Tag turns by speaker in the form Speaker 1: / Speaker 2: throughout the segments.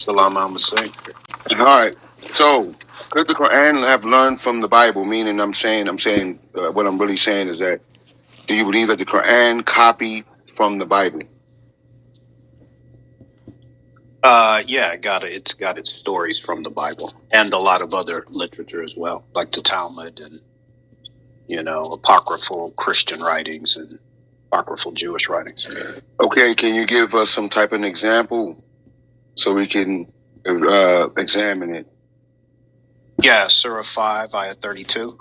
Speaker 1: Salam alaikum.
Speaker 2: All right. So, could the Quran have learned from the Bible? Meaning, what I'm really saying is that, do you believe that the Quran copied from the Bible?
Speaker 1: Yeah, it's got its stories from the Bible and a lot of other literature as well, like the Talmud and apocryphal Christian writings and apocryphal Jewish writings.
Speaker 2: Okay, can you give us some type of example so we can examine it?
Speaker 1: Yeah, Surah 5, Ayah 32.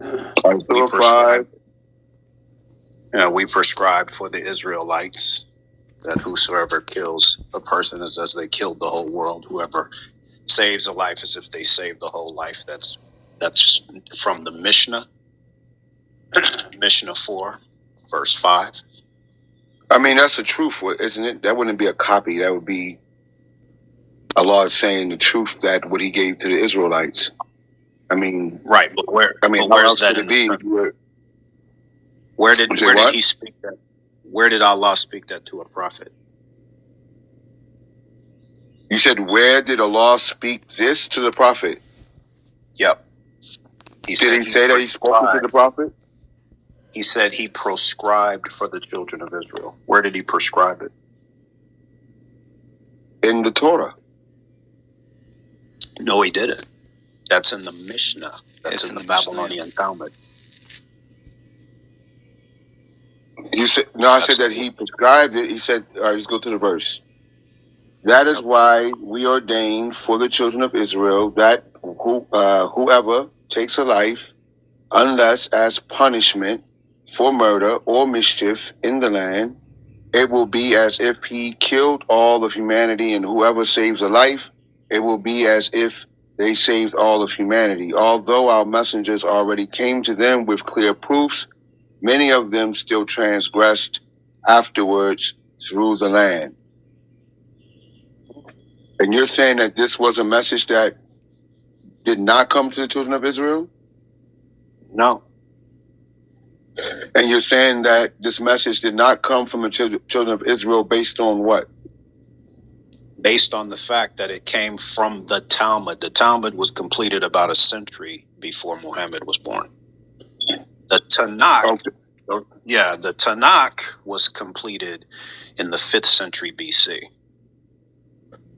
Speaker 2: Surah 5.
Speaker 1: We prescribed for the Israelites that whosoever kills a person is as they killed the whole world. Whoever saves a life as if they saved the whole life. That's from the Mishnah, Mishnah 4, verse 5.
Speaker 2: I mean, that's the truth, isn't it? That wouldn't be a copy. That would be Allah saying the truth, that what He gave to the Israelites. I mean,
Speaker 1: right, but
Speaker 2: how else could it be?
Speaker 1: Where did He speak that? Where did Allah speak that to a prophet?
Speaker 2: You said, where did Allah speak this to the prophet?
Speaker 1: Yep.
Speaker 2: Did He say that He spoke to the prophet?
Speaker 1: He said He proscribed for the children of Israel. Where did He prescribe it?
Speaker 2: In the Torah.
Speaker 1: No, He didn't. That's in the Mishnah. That's in the Babylonian Talmud.
Speaker 2: You said no. I said that He prescribed it. He said, all right, let's go to the verse. That is why we ordained for the children of Israel that whoever takes a life, unless as punishment for murder or mischief in the land, it will be as if he killed all of humanity, and whoever saves a life, it will be as if they saved all of humanity. Although our messengers already came to them with clear proofs, many of them still transgressed afterwards through the land. And you're saying that this was a message that did not come to the children of Israel?
Speaker 1: No.
Speaker 2: And you're saying that this message did not come from the children of Israel based on what?
Speaker 1: Based on the fact that it came from the Talmud. The Talmud was completed about a century before Muhammad was born. The Tanakh, the Tanakh was completed in the 5th century BC.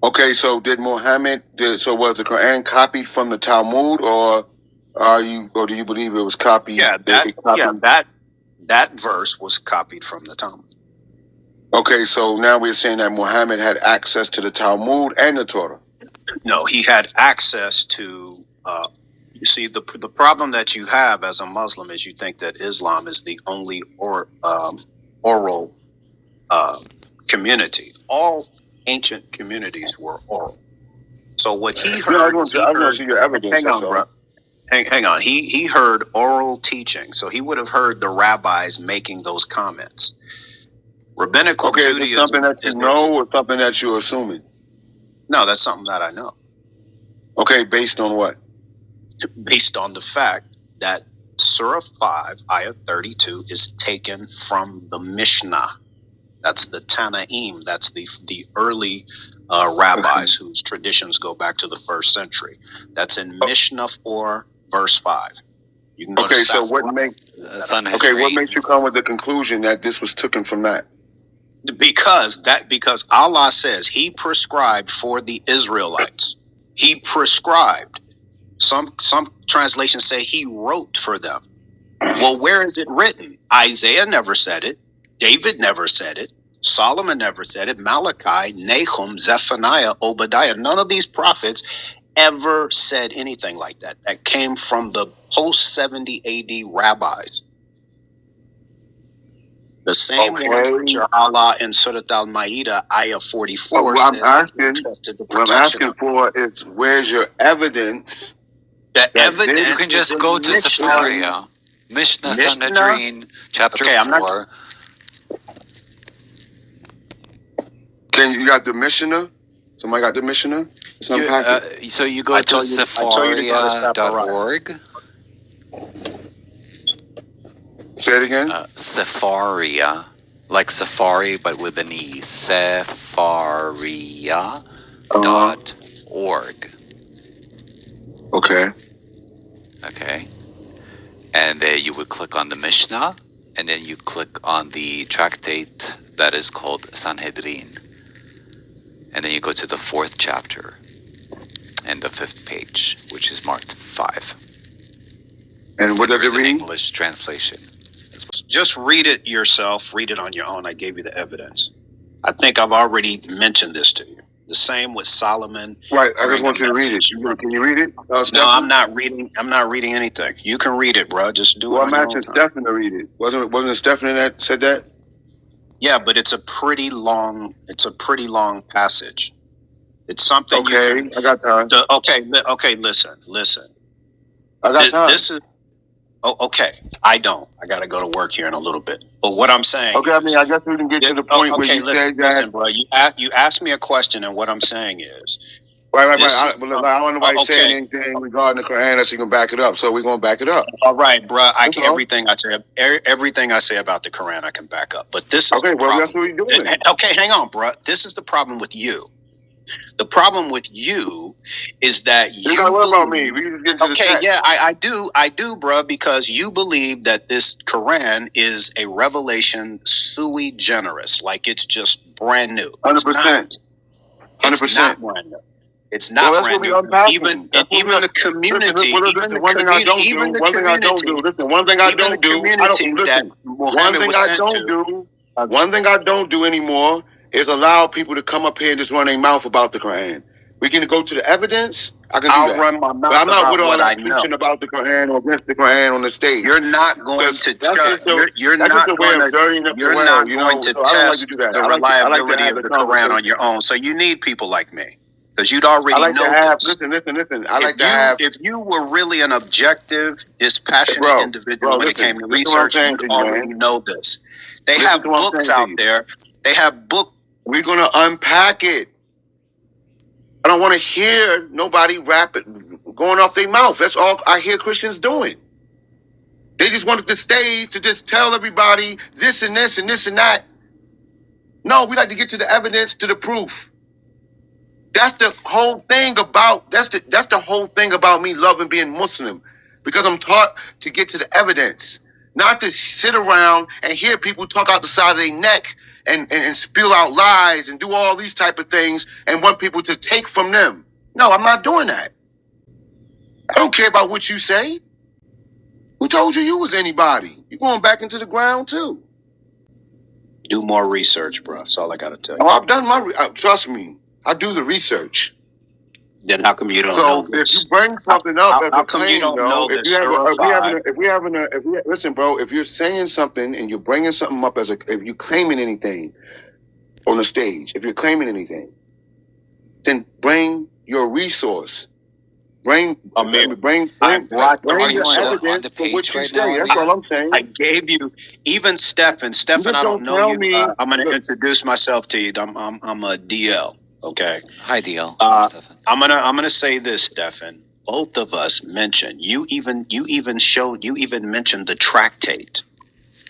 Speaker 2: Okay, so was the Quran copied from the Talmud, or do you believe it was copied?
Speaker 1: Yeah, that verse was copied from the Talmud.
Speaker 2: Okay, so now we're saying that Muhammad had access to the Talmud and the Torah.
Speaker 1: No, he had access to. You see, the problem that you have as a Muslim is you think that Islam is the only oral community. All ancient communities were oral. So what he heard.
Speaker 2: No, I want to see your evidence.
Speaker 1: Hang on, bro. Hang on. He heard oral teaching, so he would have heard the rabbis making those comments. Rabbinical Judaism.
Speaker 2: Is it something that you know or something that you're assuming?
Speaker 1: No, that's something that I know.
Speaker 2: Okay, based on what?
Speaker 1: Based on the fact that Surah 5, Ayah 32 is taken from the Mishnah. That's the Tanaim. That's the early rabbis whose traditions go back to the 1st century. That's in Mishnah 4, verse 5. You can go to
Speaker 2: so what makes you come with the conclusion that this was taken from that?
Speaker 1: Because Allah says He prescribed for the Israelites. He prescribed. Some translations say He wrote for them. Well, where is it written? Isaiah never said it. David never said it. Solomon never said it. Malachi, Nahum, Zephaniah, Obadiah. None of these prophets ever said anything like that. That came from the post-70 AD rabbis. The same ones which are Allah in Surah Al-Ma'idah, Ayah 44
Speaker 2: what I'm asking for is, where's your evidence?
Speaker 1: The evidence
Speaker 3: you can just go to Safaria, Mishnah Sanhedrin, chapter 4.
Speaker 2: You got the Mishnah? Somebody got the Mishnah?
Speaker 3: So you go to Safaria.org.
Speaker 2: Say it again.
Speaker 3: Safaria. Like Safari, but with an E. Safaria.org.
Speaker 2: Okay.
Speaker 3: Okay. And then you would click on the Mishnah, and then you click on the tractate that is called Sanhedrin. And then you go to the 4th chapter and the 5th page, which is marked 5.
Speaker 2: And what does it read?
Speaker 3: English translation.
Speaker 1: Just read it yourself. Read it on your own. I gave you the evidence. I think I've already mentioned this to you. The same with Solomon.
Speaker 2: Right. I just want you to read it. Can you read it?
Speaker 1: No, I'm not reading. I'm not reading anything. You can read it, bro. Just do it on your own time.
Speaker 2: Stephen to read it. Wasn't it Stephen that said that?
Speaker 1: Yeah, but it's a pretty long. It's a pretty long passage. It's something.
Speaker 2: Okay, I got time.
Speaker 1: Okay. Listen.
Speaker 2: I got time.
Speaker 1: This is. Oh, okay. I don't. I got to go to work here in a little bit. But what I'm saying.
Speaker 2: Okay, I mean, I guess we can get to the point where you said that.
Speaker 1: Listen, bro. You asked me a question, and what I'm saying is.
Speaker 2: Right. I don't know nobody saying anything regarding the Qur'an unless you can back it up. So we're gonna back it up.
Speaker 1: All right, bro. Everything I say about the Quran, I can back up. But this is the problem.
Speaker 2: That's what we're doing.
Speaker 1: Okay, hang on, bro. This is the problem with you. The problem with you is that you
Speaker 2: don't worry about me. We just get to the text.
Speaker 1: Yeah, I do, bro, because you believe that this Quran is a revelation sui generis, like it's just brand new.
Speaker 2: 100%. 100%.
Speaker 1: It's not brand new. It's not brand new. Even the community.
Speaker 2: One thing I don't do. One thing I don't do anymore is allow people to come up here and just run their mouth about the Quran. We can go to the evidence. I can do that.
Speaker 1: Run my mouth,
Speaker 2: but I'm not with all that
Speaker 1: preaching
Speaker 2: about the Quran or against the Quran on the stage.
Speaker 1: You're not going to test. You're not going to test the reliability of the Quran on your own. So you need people like me. Because you'd already know this.
Speaker 2: Listen.
Speaker 1: If you were really an objective, dispassionate individual when it came to research, you'd already know this. They have books out there. They have books.
Speaker 2: We're going to unpack it. I don't want to hear nobody going off their mouth. That's all I hear Christians doing. They just wanted the stage to just tell everybody this and this and this and that. No, we like to get to the evidence, to the proof. That's the whole thing about that's the whole thing about me loving being Muslim, because I'm taught to get to the evidence, not to sit around and hear people talk out the side of their neck and spill out lies and do all these type of things and want people to take from them. No, I'm not doing that. I don't care about what you say. Who told you was anybody? You're going back into the ground too.
Speaker 1: Do more research, bro. That's all I got to tell you.
Speaker 2: Oh, I've done trust me. I do the research.
Speaker 1: Then how come you don't know this?
Speaker 2: If you bring something up,
Speaker 1: how come you don't know this?
Speaker 2: Listen, bro. If you're saying something and you're bringing something up if you're claiming anything on the stage, if you're claiming anything, then bring your resource. Bring the evidence for what you say. That's all I'm saying.
Speaker 1: I gave you even Stephen. I don't know you. I'm going to introduce myself to you. I'm a DL. Okay.
Speaker 3: Hi, DL.
Speaker 1: I'm gonna say this, Stefan. Both of us mentioned. You even mentioned the tractate.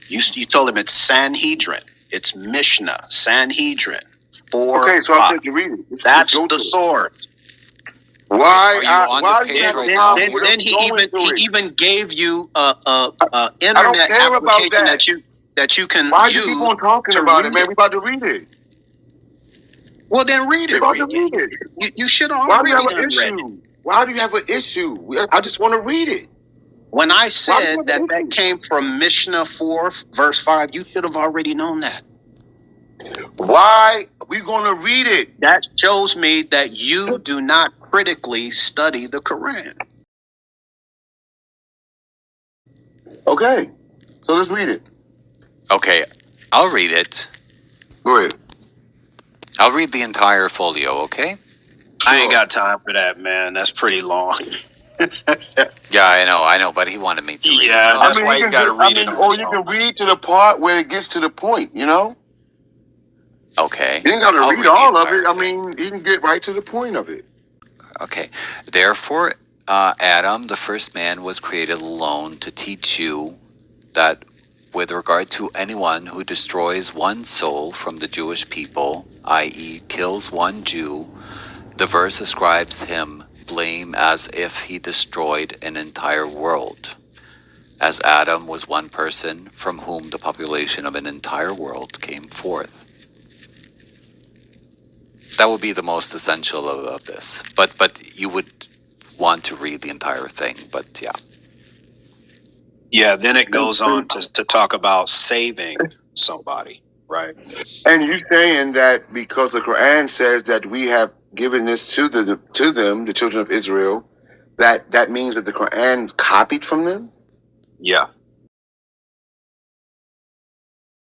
Speaker 1: You told him it's Sanhedrin. It's Mishnah. Sanhedrin.
Speaker 2: Okay, so I said you read it.
Speaker 1: That's the source.
Speaker 2: Why?
Speaker 1: Then he even gave you a internet application that you can use.
Speaker 2: Why do you keep on talking about it, man? We about to read it.
Speaker 1: Well, then read it. You should already have an issue.
Speaker 2: Why do you have an issue? I just want to read it.
Speaker 1: When I said that came from Mishnah 4, verse 5, you should have already known that.
Speaker 2: Why are we going to read it?
Speaker 1: That shows me that you do not critically study the Quran.
Speaker 2: Okay, so let's read it.
Speaker 3: Okay, I'll read it.
Speaker 2: Go ahead.
Speaker 3: I'll read the entire folio, okay?
Speaker 1: Sure. I ain't got time for that, man. That's pretty long.
Speaker 3: Yeah, I know, but he wanted me to read it.
Speaker 1: Yeah, that's why you got to read it.
Speaker 2: Or you can read to the part where it gets to the point, you know?
Speaker 3: Okay.
Speaker 2: You ain't got to read all of it. I mean, you can get right to the point of it.
Speaker 3: Okay. Therefore, Adam, the first man, was created alone to teach you that with regard to anyone who destroys one soul from the Jewish people, i.e., kills one Jew, the verse ascribes him blame as if he destroyed an entire world, as Adam was one person from whom the population of an entire world came forth. That would be the most essential of this. But you would want to read the entire thing, but yeah.
Speaker 1: Yeah, then it goes on to talk about saving somebody, right?
Speaker 2: And you saying that because the Quran says that we have given this to them, the children of Israel, that means that the Quran copied from them?
Speaker 1: Yeah.